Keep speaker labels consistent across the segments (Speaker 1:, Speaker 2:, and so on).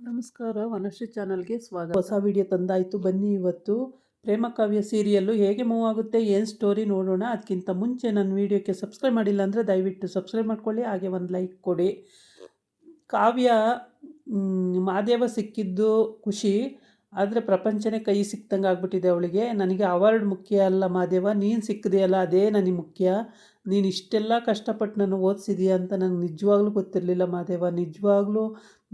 Speaker 1: ನಮಸ್ಕಾರ, ವನಶ್ರೀ ಚಾನಲ್ಗೆ ಸ್ವಾಗತ. ಹೊಸ ವಿಡಿಯೋ ತಂದಾಯಿತು. ಬನ್ನಿ ಇವತ್ತು ಪ್ರೇಮ ಕಾವ್ಯ ಸೀರಿಯಲ್ಲು ಹೇಗೆ ಮೂವ್ ಆಗುತ್ತೆ, ಏನು ಸ್ಟೋರಿ ನೋಡೋಣ. ಅದಕ್ಕಿಂತ ಮುಂಚೆ ನನ್ನ ವಿಡಿಯೋಕ್ಕೆ ಸಬ್ಸ್ಕ್ರೈಬ್ ಮಾಡಿಲ್ಲ ಅಂದರೆ ದಯವಿಟ್ಟು ಸಬ್ಸ್ಕ್ರೈಬ್ ಮಾಡ್ಕೊಳ್ಳಿ, ಹಾಗೆ ಒಂದು ಲೈಕ್ ಕೊಡಿ. ಕಾವ್ಯ ಮಹಾದೇವ ಸಿಕ್ಕಿದ್ದು ಖುಷಿ, ಆದರೆ ಪ್ರಪಂಚನೇ ಕೈ ಸಿಕ್ತಂಗೆ ಆಗ್ಬಿಟ್ಟಿದೆ ಅವಳಿಗೆ. ನನಗೆ ಅವಾರ್ಡ್ ಮುಖ್ಯ ಅಲ್ಲ ಮಹಾದೇವ, ನೀನು ಸಿಕ್ಕಿದೆಯಲ್ಲ ಅದೇ ನನಗೆ ಮುಖ್ಯ. ನೀನು ಇಷ್ಟೆಲ್ಲ ಕಷ್ಟಪಟ್ಟು ನಾನು ಓದಿಸಿದೀಯ ಅಂತ ನನಗೆ ನಿಜವಾಗ್ಲೂ ಗೊತ್ತಿರಲಿಲ್ಲ ಮಹಾದೇವ. ನಿಜವಾಗ್ಲೂ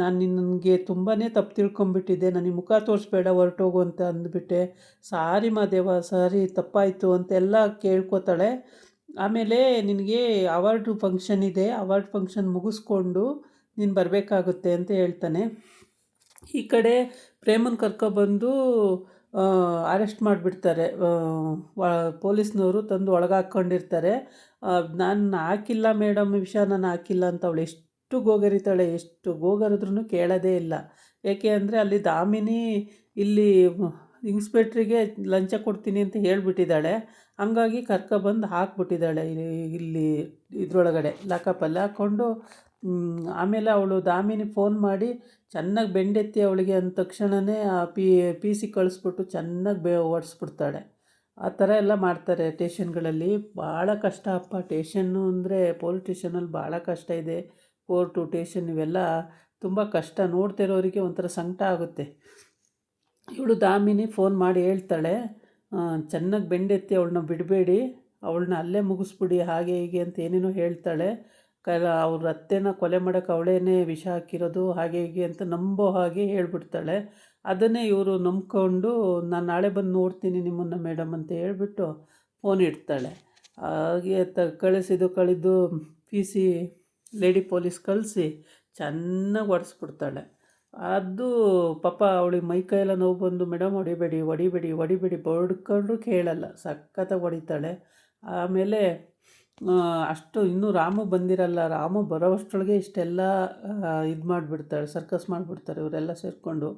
Speaker 1: ನಾನು ನಿನಗೆ ತುಂಬಾ ತಪ್ಪು ತಿಳ್ಕೊಂಬಿಟ್ಟಿದ್ದೆ. ನನಗೆ ಮುಖ ತೋರಿಸ್ಬೇಡ, ಹೊರಟೋಗು ಅಂತ ಅಂದ್ಬಿಟ್ಟೆ. ಸಾರಿ ಮಹಾದೇವ, ಸಾರಿ, ತಪ್ಪಾಯಿತು ಅಂತೆಲ್ಲ ಕೇಳ್ಕೊತಾಳೆ. ಆಮೇಲೆ ನಿನಗೆ ಅವಾರ್ಡು ಫಂಕ್ಷನ್ ಇದೆ, ಅವಾರ್ಡ್ ಫಂಕ್ಷನ್ ಮುಗಿಸ್ಕೊಂಡು ನೀನು ಬರಬೇಕಾಗುತ್ತೆ ಅಂತ ಹೇಳ್ತಾನೆ. ಈ ಕಡೆ ಪ್ರೇಮನ್ ಕರ್ಕೊಬಂದು ಅರೆಸ್ಟ್ ಮಾಡಿಬಿಡ್ತಾರೆ. ಪೊಲೀಸ್ನವರು ತಂದು ಒಳಗೆ ಹಾಕ್ಕೊಂಡಿರ್ತಾರೆ. ನಾನು ಹಾಕಿಲ್ಲ ಮೇಡಮ್, ವಿಷ ನಾನು ಹಾಕಿಲ್ಲ ಅಂತ ಅವಳು ಎಷ್ಟು ಗೋಗರಿತಾಳೆ. ಎಷ್ಟು ಗೋಗರಿದ್ರೂ ಕೇಳೋದೇ ಇಲ್ಲ. ಏಕೆ ಅಂದರೆ ಅಲ್ಲಿ ದಾಮಿನಿ ಇಲ್ಲಿ ಇನ್ಸ್ಪೆಕ್ಟ್ರಿಗೆ ಲಂಚ ಕೊಡ್ತೀನಿ ಅಂತ ಹೇಳಿಬಿಟ್ಟಿದ್ದಾಳೆ. ಹಂಗಾಗಿ ಕರ್ಕೊಬಂದು ಹಾಕ್ಬಿಟ್ಟಿದ್ದಾಳೆ ಇಲ್ಲಿ ಇದರೊಳಗಡೆ ಲಾಕಪ್ಪಲ್ಲಿ ಹಾಕ್ಕೊಂಡು. ಆಮೇಲೆ ಅವಳು ದಾಮಿನಿ ಫೋನ್ ಮಾಡಿ ಚೆನ್ನಾಗಿ ಬೆಂಡೆತ್ತಿ ಅವಳಿಗೆ ಅಂದ ತಕ್ಷಣವೇ ಆ ಪಿ ಸಿ ಕಳಿಸ್ಬಿಟ್ಟು ಚೆನ್ನಾಗಿ ಓಡಿಸ್ಬಿಡ್ತಾಳೆ. ಆ ಥರ ಎಲ್ಲ ಮಾಡ್ತಾರೆ ಟೇಷನ್ಗಳಲ್ಲಿ. ಭಾಳ ಕಷ್ಟ ಅಪ್ಪ, ಟೇಷನ್ನು ಅಂದರೆ ಪೊಲೀಸ್ ಸ್ಟೇಷನಲ್ಲಿ ಭಾಳ ಕಷ್ಟ ಇದೆ. ಕೋರ್ಟು, ಟೇಷನ್ ಇವೆಲ್ಲ ತುಂಬ ಕಷ್ಟ. ನೋಡ್ತಿರೋರಿಗೆ ಒಂಥರ ಸಂಕಟ ಆಗುತ್ತೆ. ಇವಳು ದಾಮಿನಿ ಫೋನ್ ಮಾಡಿ ಹೇಳ್ತಾಳೆ, ಚೆನ್ನಾಗಿ ಬೆಂಡೆತ್ತಿ ಅವಳನ್ನ ಬಿಡಬೇಡಿ, ಅವಳನ್ನ ಅಲ್ಲೇ ಮುಗಿಸ್ಬಿಡಿ, ಹಾಗೆ ಹೀಗೆ ಅಂತ ಏನೇನೋ ಹೇಳ್ತಾಳೆ. ಅವ್ರ ಅತ್ತೆನ ಕೊಲೆ ಮಾಡೋಕ್ಕೆ ಅವಳೇನೇ ವಿಷ ಹಾಕಿರೋದು, ಹಾಗೆ ಹೀಗೆ ಅಂತ ನಂಬೋ ಹಾಗೆ ಹೇಳ್ಬಿಡ್ತಾಳೆ. ಅದನ್ನೇ ಇವರು ನಂಬ್ಕೊಂಡು ನಾನು ನಾಳೆ ಬಂದು ನೋಡ್ತೀನಿ ನಿಮ್ಮನ್ನು ಮೇಡಮ್ ಅಂತ ಹೇಳ್ಬಿಟ್ಟು ಫೋನ್ ಇಡ್ತಾಳೆ. ಹಾಗೆ ಕಳಿದು ಪಿ ಸಿ ಲೇಡಿ ಪೊಲೀಸ್ ಕಳಿಸಿ ಚೆನ್ನಾಗಿ ಹೊಡೆಸ್ಬಿಡ್ತಾಳೆ. ಅದು ಪಾಪ ಅವಳಿಗೆ ಮೈಕೈಯೆಲ್ಲ ನೋವು ಬಂದು, ಮೇಡಮ್ ಹೊಡಿಬೇಡಿ ಹೊಡಿಬೇಡಿ ಹೊಡಿಬೇಡಿ ಬಡ್ಕೊಂಡ್ರು ಕೇಳಲ್ಲ, ಸಖತ್ತಾಗಿ ಹೊಡಿತಾಳೆ. ಆಮೇಲೆ ಅಷ್ಟು ಇನ್ನೂ ರಾಮು ಬಂದಿರಲ್ಲ. ರಾಮು ಬರೋವಷ್ಟರೊಳಗೆ ಇಷ್ಟೆಲ್ಲ ಇದು ಮಾಡಿಬಿಡ್ತಾಳೆ, ಸರ್ಕಸ್ ಮಾಡಿಬಿಡ್ತಾರೆ ಇವರೆಲ್ಲ ಸೇರಿಕೊಂಡು.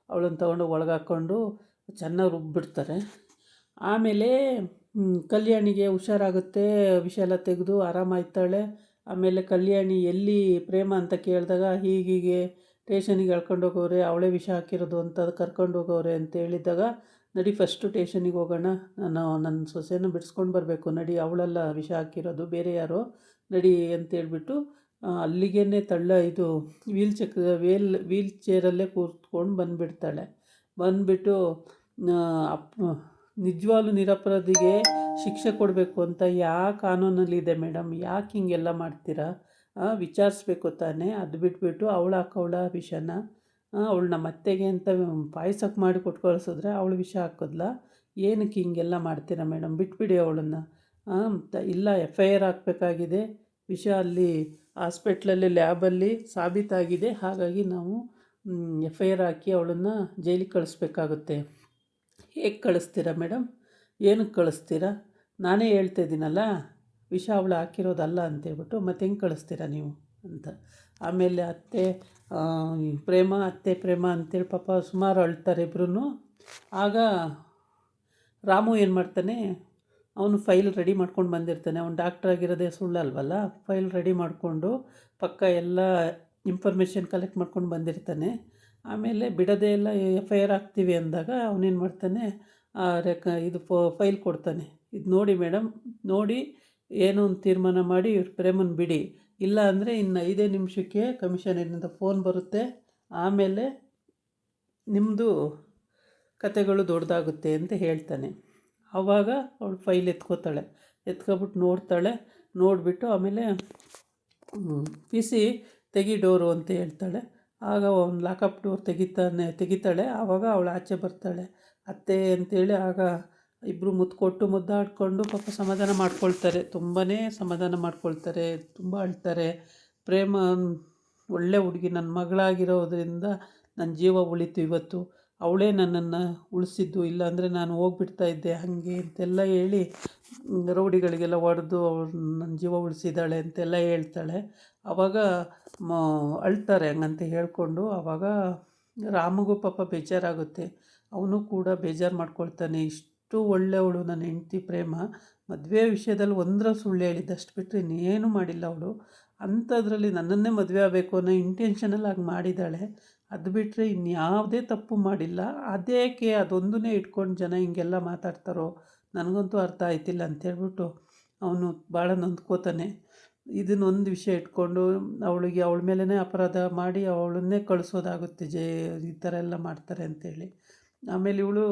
Speaker 1: ಅವಳನ್ನು ತೊಗೊಂಡು ಒಳಗೆ ಹಾಕ್ಕೊಂಡು ಚೆನ್ನಾಗಿ ರುಬ್ಬಿಬಿಡ್ತಾರೆ. ಆಮೇಲೆ ಕಲ್ಯಾಣಿಗೆ ಹುಷಾರಾಗುತ್ತೆ, ವಿಷ ಎಲ್ಲ ತೆಗೆದು ಆರಾಮಾಯ್ತಾಳೆ. ಆಮೇಲೆ ಕಲ್ಯಾಣಿ ಎಲ್ಲಿ ಪ್ರೇಮ ಅಂತ ಕೇಳಿದಾಗ ಹೀಗೀಗೆ ಟೇಷನಿಗೆ ಎಳ್ಕೊಂಡು ಹೋಗೋರೆ, ಅವಳೇ ವಿಷ ಹಾಕಿರೋದು ಅಂತ ಕರ್ಕೊಂಡು ಹೋಗೋರೆ ಅಂತ ಹೇಳಿದಾಗ, ನಡಿ ಫಸ್ಟು ಟೇಷನಿಗೆ ಹೋಗೋಣ, ನಾನು ನನ್ನ ಸೊಸೆನ ಬಿಡಿಸ್ಕೊಂಡು ಬರಬೇಕು, ನಡಿ, ಅವಳೆಲ್ಲ ವಿಷ ಹಾಕಿರೋದು, ಬೇರೆ ಯಾರೋ, ನಡಿ ಅಂತೇಳ್ಬಿಟ್ಟು ಅಲ್ಲಿಗೇ ಇದು ವೀಲ್ ಚೇರಲ್ಲೇ ಕೂತ್ಕೊಂಡು ಬಂದುಬಿಡ್ತಾಳೆ. ಬಂದುಬಿಟ್ಟು ನಿಜವಾಗ್ಲೂ ನಿರಪರಾಧಿಗೆ ಶಿಕ್ಷೆ ಕೊಡಬೇಕು ಅಂತ ಯಾವ ಕಾನೂನಲ್ಲಿದೆ ಮೇಡಮ್, ಯಾಕೆ ಹಿಂಗೆಲ್ಲ ಮಾಡ್ತೀರಾ, ವಿಚಾರಿಸ್ಬೇಕು ತಾನೇ, ಅದು ಬಿಟ್ಬಿಟ್ಟು ಅವಳು ಹಾಕೋಳ ವಿಷನ, ಅವಳನ್ನ ಮತ್ತೆಗೆ ಅಂತ ಪಾಯಸಕ್ಕೆ ಮಾಡಿ ಕೊಟ್ಟು ಕಳಿಸಿದ್ರೆ ಅವಳು ವಿಷ ಹಾಕೋದ್ಲ, ಏನಕ್ಕೆ ಹಿಂಗೆಲ್ಲ ಮಾಡ್ತೀರಾ ಮೇಡಮ್, ಬಿಟ್ಬಿಡಿ ಅವಳನ್ನು. ಇಲ್ಲ, FIR ಹಾಕಬೇಕಾಗಿದೆ, ವಿಷ ಅಲ್ಲಿ ಹಾಸ್ಪಿಟ್ಲಲ್ಲಿ ಲ್ಯಾಬಲ್ಲಿ ಸಾಬೀತಾಗಿದೆ, ಹಾಗಾಗಿ ನಾವು FIR ಹಾಕಿ ಅವಳನ್ನು ಜೈಲಿಗೆ ಕಳಿಸ್ಬೇಕಾಗುತ್ತೆ. ಹೇಗೆ ಕಳಿಸ್ತೀರಾ ಮೇಡಮ್, ಏನಕ್ಕೆ ಕಳಿಸ್ತೀರಾ, ನಾನೇ ಹೇಳ್ತಾ ಇದ್ದೀನಲ್ಲ ವಿಷ ಅವಳು ಹಾಕಿರೋದಲ್ಲ ಅಂತೇಳ್ಬಿಟ್ಟು, ಮತ್ತೆ ಹೆಂಗೆ ಕಳಿಸ್ತೀರಾ ನೀವು ಅಂತ. ಆಮೇಲೆ ಅತ್ತೆ ಪ್ರೇಮ ಅಂತೇಳಿ ಪಾಪ ಸುಮಾರು ಅಳ್ತಾರೆ ಇಬ್ಬರೂ. ಆಗ ರಾಮು ಏನು ಮಾಡ್ತಾನೆ, ಅವನು ಫೈಲ್ ರೆಡಿ ಮಾಡ್ಕೊಂಡು ಬಂದಿರ್ತಾನೆ. ಅವನು ಡಾಕ್ಟರ್ ಆಗಿರೋದೇ ಸುಳ್ಳಲ್ವಲ್ಲ, ಫೈಲ್ ರೆಡಿ ಮಾಡಿಕೊಂಡು ಪಕ್ಕ ಎಲ್ಲ ಇನ್ಫಾರ್ಮೇಷನ್ ಕಲೆಕ್ಟ್ ಮಾಡ್ಕೊಂಡು ಬಂದಿರ್ತಾನೆ. ಆಮೇಲೆ ಬಿಡೋದೇ ಎಲ್ಲ FIR ಹಾಕ್ತೀವಿ ಅಂದಾಗ ಅವನೇನು ಮಾಡ್ತಾನೆ, ಇದು ಫೈಲ್ ಕೊಡ್ತಾನೆ, ಇದು ನೋಡಿ ಮೇಡಮ್, ನೋಡಿ ಏನು ಒಂದು ತೀರ್ಮಾನ ಮಾಡಿ ಪ್ರೇಮನ್ ಬಿಡಿ, ಇಲ್ಲ ಅಂದರೆ ಇನ್ನು 5 ನಿಮಿಷಕ್ಕೆ ಕಮಿಷನರಿಂದ ಫೋನ್ ಬರುತ್ತೆ, ಆಮೇಲೆ ನಿಮ್ಮದು ಕತೆಗಳು ದೊಡ್ಡದಾಗುತ್ತೆ ಅಂತ ಹೇಳ್ತಾನೆ. ಆವಾಗ ಅವಳು ಫೈಲ್ ಎತ್ಕೊಬಿಟ್ಟು ನೋಡ್ತಾಳೆ. ನೋಡಿಬಿಟ್ಟು ಆಮೇಲೆ ಪಿ ಸಿ ತೆಗಿ ಡೋರು ಅಂತ ಹೇಳ್ತಾಳೆ. ಆಗ ಒಂದು ಲಾಕಪ್ ಡೋರ್ ತೆಗಿತಾಳೆ. ಆವಾಗ ಅವಳು ಆಚೆ ಬರ್ತಾಳೆ. ಅತ್ತೆ ಅಂತೇಳಿ ಆಗ ಇಬ್ಬರು ಮುದ್ದಾಡಿಕೊಂಡು ಪಾಪ ಸಮಾಧಾನ ಮಾಡ್ಕೊಳ್ತಾರೆ. ತುಂಬಾ ಸಮಾಧಾನ ಮಾಡ್ಕೊಳ್ತಾರೆ, ತುಂಬ ಅಳ್ತಾರೆ. ಪ್ರೇಮ ಒಳ್ಳೆ ಹುಡುಗಿ, ನನ್ನ ಮಗಳಾಗಿರೋದ್ರಿಂದ ನನ್ನ ಜೀವ ಉಳಿತು ಇವತ್ತು, ಅವಳೇ ನನ್ನನ್ನು ಉಳಿಸಿದ್ದು, ಇಲ್ಲಾಂದರೆ ನಾನು ಹೋಗ್ಬಿಡ್ತಾಯಿದ್ದೆ ಹಾಗೆ ಅಂತೆಲ್ಲ ಹೇಳಿ ರೌಡಿಗಳಿಗೆಲ್ಲ ಹೊಡೆದು ಅವಳು ನನ್ನ ಜೀವ ಉಳಿಸಿದ್ದಾಳೆ ಅಂತೆಲ್ಲ ಹೇಳ್ತಾಳೆ. ಆವಾಗ ಅಳ್ತಾರೆ ಹಂಗಂತ ಹೇಳ್ಕೊಂಡು. ಆವಾಗ ರಾಮಗೂ ಪಾಪ ಬೇಜಾರಾಗುತ್ತೆ, ಅವನು ಕೂಡ ಬೇಜಾರು ಮಾಡ್ಕೊಳ್ತಾನೆ. ಇಷ್ಟು ಒಳ್ಳೆಯವಳು ನನ್ನ ಹೆಂಡ್ತಿ ಪ್ರೇಮ, ಮದುವೆ ವಿಷಯದಲ್ಲಿ ಒಂದರ ಸುಳ್ಳು ಹೇಳಿದ್ದು, ಅಷ್ಟು ಬಿಟ್ಟರೆ ಇನ್ನೇನು ಮಾಡಿಲ್ಲ ಅವಳು. ಅಂಥದ್ರಲ್ಲಿ ನನ್ನನ್ನೇ ಮದುವೆ ಆಗಬೇಕು ಅನ್ನೋ ಇಂಟೆನ್ಷನಲ್ಲಿ ಹಾಗೆ ಮಾಡಿದ್ದಾಳೆ. ಅದು ಬಿಟ್ಟರೆ ಇನ್ಯಾವುದೇ ತಪ್ಪು ಮಾಡಿಲ್ಲ. ಅದೇಕೆ ಅದೊಂದನ್ನೇ ಇಟ್ಕೊಂಡು ಜನ ಹಿಂಗೆಲ್ಲ ಮಾತಾಡ್ತಾರೋ ನನಗಂತೂ ಅರ್ಥ ಆಯ್ತಿಲ್ಲ ಅಂತೇಳ್ಬಿಟ್ಟು ಅವನು ಭಾಳ ನೊಂದ್ಕೋತಾನೆ. ಇದನ್ನೊಂದು ವಿಷಯ ಇಟ್ಕೊಂಡು ಅವಳ ಮೇಲೇ ಅಪರಾಧ ಮಾಡಿ ಅವಳನ್ನೇ ಕಳಿಸೋದಾಗುತ್ತೆ. ಈ ಥರ ಎಲ್ಲ ಮಾಡ್ತಾರೆ ಅಂತೇಳಿ. ಆಮೇಲೆ ಇವಳು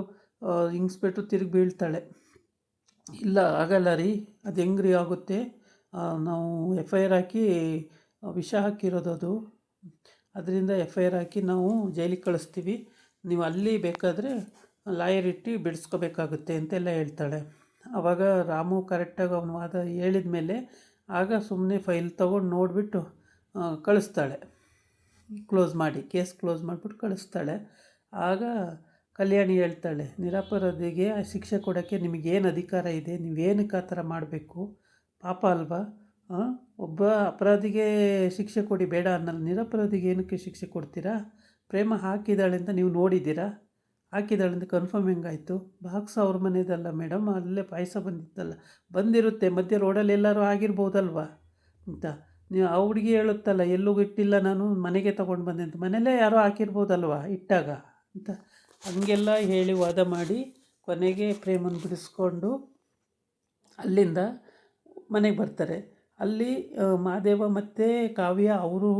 Speaker 1: ಹಿಂಗಿಸ್ಬಿಟ್ಟು ತಿರುಗಿ ಬೀಳ್ತಾಳೆ. ಇಲ್ಲ ಆಗಲ್ಲ ರೀ, ಅದು ಹೆಂಗೆ ರೀ ಆಗುತ್ತೆ, ನಾವು FIR ಹಾಕಿ ವಿಷ ಹಾಕಿರೋದು ಅದು, ಅದರಿಂದ FIR ಹಾಕಿ ನಾವು ಜೈಲಿಗೆ ಕಳಿಸ್ತೀವಿ, ನೀವು ಅಲ್ಲಿ ಬೇಕಾದರೆ ಲಾಯರ್ ಇಟ್ಟು ಬಿಡಿಸ್ಕೋಬೇಕಾಗುತ್ತೆ ಅಂತೆಲ್ಲ ಹೇಳ್ತಾಳೆ. ಆವಾಗ ರಾಮು ಕರೆಕ್ಟಾಗಿ ಅವನ ವಾದ ಹೇಳಿದ ಮೇಲೆ ಆಗ ಸುಮ್ಮನೆ ಫೈಲ್ ತೊಗೊಂಡು ನೋಡಿಬಿಟ್ಟು ಕಳಿಸ್ತಾಳೆ, ಕೇಸ್ ಕ್ಲೋಸ್ ಮಾಡಿಬಿಟ್ಟು ಕಳಿಸ್ತಾಳೆ. ಆಗ ಕಲ್ಯಾಣಿ ಹೇಳ್ತಾಳೆ, ನಿರಪರಾಧಿಗೆ ಶಿಕ್ಷೆ ಕೊಡೋಕ್ಕೆ ನಿಮಗೇನು ಅಧಿಕಾರ ಇದೆ, ನೀವೇನಕ್ಕೆ ಆ ಥರ ಮಾಡಬೇಕು, ಪಾಪ ಅಲ್ವಾ, ಒಬ್ಬ ಅಪರಾಧಿಗೆ ಶಿಕ್ಷೆ ಕೊಡಿ ಬೇಡ ಅನ್ನಲ್ಲ, ನಿರಪರಾಧಿಗೆ ಏನಕ್ಕೆ ಶಿಕ್ಷೆ ಕೊಡ್ತೀರಾ? ಪ್ರೇಮ ಹಾಕಿದ್ದಾಳೆ ಅಂತ ನೀವು ನೋಡಿದ್ದೀರಾ? ಹಾಕಿದ್ದಾಳೆ ಅಂತ ಕನ್ಫರ್ಮ್ ಹೆಂಗಾಯಿತು? ಬಾಕ್ಸ್ ಅವ್ರ ಮನೆಯದಲ್ಲ ಮೇಡಮ್, ಅಲ್ಲೇ ಪಾಯಸ ಬಂದಿರುತ್ತೆ, ಮಧ್ಯೆ ರೋಡಲ್ಲಿ ಎಲ್ಲರೂ ಆಗಿರ್ಬೋದಲ್ವ ಅಂತ. ನೀವು ಆ ಹುಡುಗಿ ಹೇಳುತ್ತಲ್ಲ, ಎಲ್ಲೂ ಇಟ್ಟಿಲ್ಲ ನಾನು, ಮನೆಗೆ ತೊಗೊಂಡು ಬಂದೆ ಅಂತ, ಮನೆಯಲ್ಲೇ ಯಾರೋ ಹಾಕಿರ್ಬೋದಲ್ವ ಇಟ್ಟಾಗ ಅಂತ. ಹಂಗೆಲ್ಲ ಹೇಳಿ ವಾದ ಮಾಡಿ ಕೊನೆಗೆ ಪ್ರೇಮನ ಬಿಡಿಸ್ಕೊಂಡು ಅಲ್ಲಿಂದ ಮನೆಗೆ ಬರ್ತಾರೆ. ಅಲ್ಲಿ ಮಹಾದೇವ ಮತ್ತು ಕಾವ್ಯ ಅವರು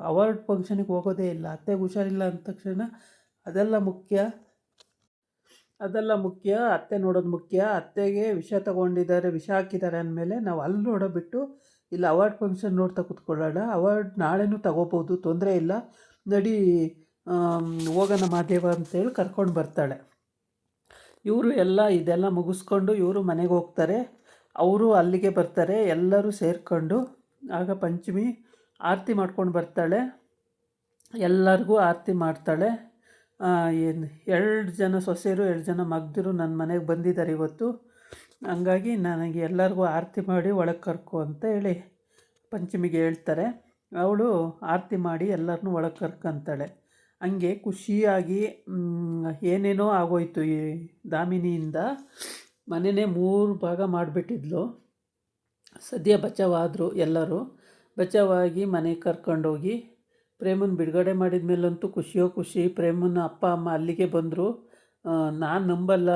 Speaker 1: ಅವಾರ್ಡ್ ಫಂಕ್ಷನಿಗೆ ಹೋಗೋದೇ ಇಲ್ಲ. ಅತ್ತೆಗೆ ಹುಷಾರಿಲ್ಲ ಅಂದ ತಕ್ಷಣ ಅದೆಲ್ಲ ಮುಖ್ಯ, ಅತ್ತೆ ನೋಡೋದು ಮುಖ್ಯ. ಅತ್ತೆಗೆ ವಿಷ ತಗೊಂಡಿದ್ದಾರೆ, ವಿಷ ಹಾಕಿದ್ದಾರೆ ಅಂದಮೇಲೆ ನಾವು ಅಲ್ಲಿ ನೋಡೋಬಿಟ್ಟು ಇಲ್ಲ ಅವಾರ್ಡ್ ಫಂಕ್ಷನ್ ನೋಡ್ತಾ ಕೂತ್ಕೊಳ್ಳೋಣ, ಅವಾರ್ಡ್ ನಾಳೆನೂ ತಗೋಬೋದು, ತೊಂದರೆ ಇಲ್ಲ, ನಡಿ ಹೋಗೋಣ ಮಹಾದೇವ ಅಂತೇಳಿ ಕರ್ಕೊಂಡು ಬರ್ತಾಳೆ. ಇವರು ಇದೆಲ್ಲ ಮುಗಿಸ್ಕೊಂಡು ಇವರು ಮನೆಗೆ ಹೋಗ್ತಾರೆ. ಅವರು ಅಲ್ಲಿಗೆ ಬರ್ತಾರೆ, ಎಲ್ಲರೂ ಸೇರಿಕೊಂಡು. ಆಗ ಪಂಚಮಿ ಆರತಿ ಮಾಡ್ಕೊಂಡು ಬರ್ತಾಳೆ, ಎಲ್ಲರಿಗೂ ಆರತಿ ಮಾಡ್ತಾಳೆ. 2 ಜನ ಸೊಸೆಯರು 2 ಜನ ಮಗ್ದಿರು ನನ್ನ ಮನೆಗೆ ಬಂದಿದ್ದಾರೆ ಇವತ್ತು, ಹಂಗಾಗಿ ನನಗೆ ಎಲ್ಲರಿಗೂ ಆರತಿ ಮಾಡಿ ಒಳಗೆ ಕರ್ಕೊ ಅಂತ ಹೇಳಿ ಪಂಚಮಿಗೆ ಹೇಳ್ತಾರೆ. ಅವಳು ಆರತಿ ಮಾಡಿ ಎಲ್ಲರನ್ನೂ ಒಳಗೆ ಕರ್ಕೊಂತಾಳೆ. ಹಂಗೆ ಖುಷಿಯಾಗಿ ಏನೇನೋ ಆಗೋಯ್ತು. ಈ ದಾಮಿನಿಯಿಂದ ಮನೆಯೇ 3 ಭಾಗ ಮಾಡಿಬಿಟ್ಟಿದ್ಲು. ಸದ್ಯ ಬಚಾವಾದರು, ಎಲ್ಲರೂ ಬಚಾವಾಗಿ ಮನೆಗೆ ಕರ್ಕೊಂಡೋಗಿ ಪ್ರೇಮನ ಬಿಡುಗಡೆ ಮಾಡಿದ ಮೇಲಂತೂ ಖುಷಿ. ಪ್ರೇಮನ ಅಪ್ಪ ಅಮ್ಮ ಅಲ್ಲಿಗೆ ಬಂದರು. ನಾನು ನಂಬಲ್ಲ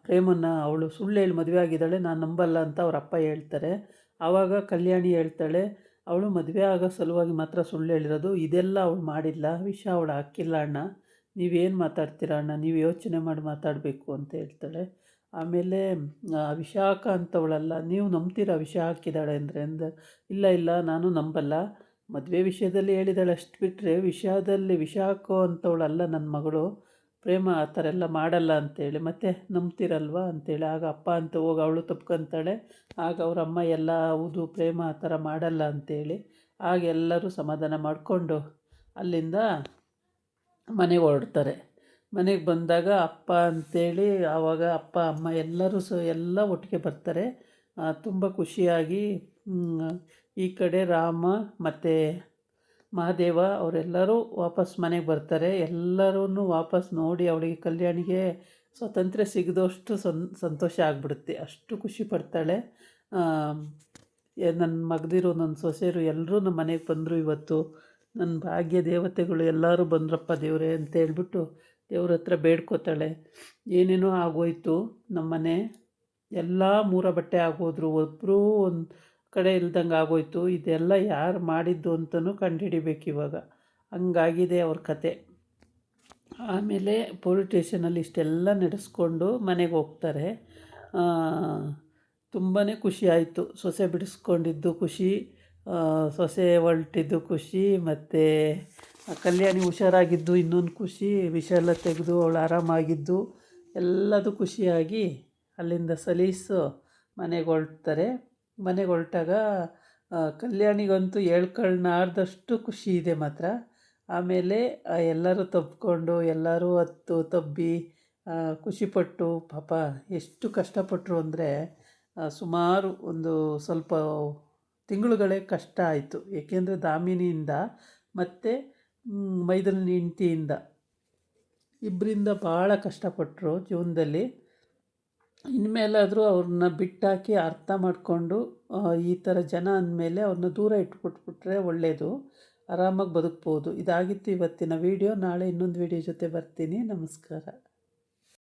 Speaker 1: ಪ್ರೇಮನ, ಅವಳು ಸುಳ್ಳು ಹೇಳಿ ಮದುವೆ ಆಗಿದ್ದಾಳೆ, ನಾನು ನಂಬಲ್ಲ ಅಂತ ಅವ್ರ ಅಪ್ಪ ಹೇಳ್ತಾರೆ. ಆವಾಗ ಕಲ್ಯಾಣಿ ಹೇಳ್ತಾಳೆ, ಅವಳು ಮದುವೆ ಆಗೋ ಸಲುವಾಗಿ ಮಾತ್ರ ಸುಳ್ಳು ಹೇಳಿರೋದು, ಇದೆಲ್ಲ ಅವಳು ಮಾಡಿಲ್ಲ, ವಿಷ ಅವಳು ಹಾಕಿಲ್ಲ ಅಣ್ಣ, ನೀವೇನು ಮಾತಾಡ್ತೀರ ಅಣ್ಣ, ನೀವು ಯೋಚನೆ ಮಾಡಿ ಮಾತಾಡಬೇಕು ಅಂತ ಹೇಳ್ತಾಳೆ. ಆಮೇಲೆ ವಿಷ ಹಾಕ ಅಂತವಳಲ್ಲ, ನೀವು ನಂಬ್ತೀರಾ ವಿಷ ಹಾಕಿದ್ದಾಳೆ ಅಂದರೆ ಇಲ್ಲ ನಾನು ನಂಬಲ್ಲ, ಮದುವೆ ವಿಷಯದಲ್ಲಿ ಹೇಳಿದಾಳೆ ಅಷ್ಟು ಬಿಟ್ಟರೆ ವಿಷಯದಲ್ಲಿ ವಿಷ ಹಾಕೋ ಅಂಥವಳಲ್ಲ ನನ್ನ ಮಗಳು, ಪ್ರೇಮ ಆ ಥರ ಎಲ್ಲ ಮಾಡಲ್ಲ ಅಂತೇಳಿ, ಮತ್ತೆ ನಂಬ್ತಿರಲ್ವ ಅಂತೇಳಿ. ಆಗ ಅಪ್ಪ ಅಂತ ಹೋಗಿ ಅವಳು ತಪ್ಕೊತಾಳೆ. ಆಗ ಅವ್ರ ಅಮ್ಮ ಎಲ್ಲ ಹೌದು ಪ್ರೇಮ ಆ ಥರ ಮಾಡಲ್ಲ ಅಂತೇಳಿ. ಆಗ ಎಲ್ಲರೂ ಸಮಾಧಾನ ಮಾಡಿಕೊಂಡು ಅಲ್ಲಿಂದ ಮನೆಗೆ ಹೊರಡ್ತಾರೆ. ಮನೆಗೆ ಬಂದಾಗ ಅಪ್ಪ ಅಂತೇಳಿ ಆವಾಗ ಅಪ್ಪ ಅಮ್ಮ ಎಲ್ಲರೂ ಎಲ್ಲ ಒಟ್ಟಿಗೆ ಬರ್ತಾರೆ. ತುಂಬ ಖುಷಿಯಾಗಿ ಈ ಕಡೆ ರಾಮ ಮತ್ತು ಮಹಾದೇವ ಅವರೆಲ್ಲರೂ ವಾಪಸ್ ಮನೆಗೆ ಬರ್ತಾರೆ. ಎಲ್ಲರೂ ವಾಪಸ್ ನೋಡಿ ಅವಳಿಗೆ ಕಲ್ಯಾಣಿಗೆ ಸ್ವಾತಂತ್ರ್ಯ ಸಿಗದಷ್ಟು ಸಂತೋಷ ಆಗಿಬಿಡುತ್ತೆ, ಅಷ್ಟು ಖುಷಿ ಪಡ್ತಾಳೆ. ನನ್ನ ಮಗದಿರು ನನ್ನ ಸೊಸೆಯರು ಎಲ್ಲರೂ ನಮ್ಮ ಮನೆಗೆ ಬಂದರು ಇವತ್ತು, ನನ್ನ ಭಾಗ್ಯ ದೇವತೆಗಳು ಎಲ್ಲರೂ ಬಂದ್ರಪ್ಪ ದೇವರೇ ಅಂತೇಳ್ಬಿಟ್ಟು ದೇವ್ರ ಹತ್ರ ಬೇಡ್ಕೋತಾಳೆ. ಏನೇನೋ ಆಗೋಯ್ತು ನಮ್ಮ ಮನೆ, ಎಲ್ಲ 3 ಬಟ್ಟೆ ಆಗೋದ್ರು, ಒಬ್ಬರು ಒಂದು ಕಡೆ ಇಲ್ದಂಗೆ ಆಗೋಯ್ತು, ಇದೆಲ್ಲ ಯಾರು ಮಾಡಿದ್ದು ಅಂತಲೂ ಕಂಡುಹಿಡಿಬೇಕು ಇವಾಗ, ಹಂಗಾಗಿದೆ ಅವ್ರ ಕತೆ. ಆಮೇಲೆ ಪೊಲೀಸ್ ಸ್ಟೇಷನಲ್ಲಿ ಇಷ್ಟೆಲ್ಲ ನಡೆಸ್ಕೊಂಡು ಮನೆಗೆ ಹೋಗ್ತಾರೆ. ತುಂಬಾ ಖುಷಿ ಆಯಿತು, ಸೊಸೆ ಬಿಡಿಸ್ಕೊಂಡಿದ್ದು ಖುಷಿ, ಸೊಸೆ ಹೊರಟಿದ್ದು ಖುಷಿ, ಮತ್ತು ಕಲ್ಯಾಣಿ ಹುಷಾರಾಗಿದ್ದು ಇನ್ನೊಂದು ಖುಷಿ, ವಿಷ ಎಲ್ಲ ತೆಗೆದು ಅವಳು ಆರಾಮಾಗಿದ್ದು, ಎಲ್ಲದೂ ಖುಷಿಯಾಗಿ ಅಲ್ಲಿಂದ ಸಲೀಸು ಮನೆಗೆ ಹೊರಡ್ತಾರೆ. ಮನೆಗೆ ಹೊರಟಾಗ ಕಲ್ಯಾಣಿಗಂತೂ ಹೇಳ್ಕೊಳ್ಳಾರ್ದಷ್ಟು ಖುಷಿ ಇದೆ ಮಾತ್ರ. ಆಮೇಲೆ ಎಲ್ಲರೂ ತಬ್ಕೊಂಡು ಎಲ್ಲರೂ ತಬ್ಬಿ ಖುಷಿಪಟ್ಟು, ಪಾಪ ಎಷ್ಟು ಕಷ್ಟಪಟ್ಟರು ಅಂದರೆ ಸುಮಾರು ಒಂದು ಸ್ವಲ್ಪ ತಿಂಗಳುಗಳೇ ಕಷ್ಟ ಆಯಿತು. ಏಕೆಂದರೆ ದಾಮಿನಿಯಿಂದ ಮತ್ತು ಮೈದನ ಹೆಂಡ್ತಿಯಿಂದ ಇಬ್ಬರಿಂದ ಭಾಳ ಕಷ್ಟಪಟ್ಟರು ಜೀವನದಲ್ಲಿ. ಇನ್ಮೇಲಾದರೂ ಅವ್ರನ್ನ ಬಿಟ್ಟಾಕಿ ಅರ್ಥ ಮಾಡಿಕೊಂಡು ಈ ಥರ ಜನ ಅಂದಮೇಲೆ ಅವ್ರನ್ನ ದೂರ ಇಟ್ಬಿಟ್ಬಿಟ್ರೆ ಒಳ್ಳೆಯದು. ಆರಾಮಾಗಿ ಬದುಕ್ಬೋದು. ಇದಾಗಿತ್ತು ಇವತ್ತಿನ ವಿಡಿಯೋ. ನಾಳೆ ಇನ್ನೊಂದು ವಿಡಿಯೋ ಜೊತೆ ಬರ್ತೀನಿ. ನಮಸ್ಕಾರ.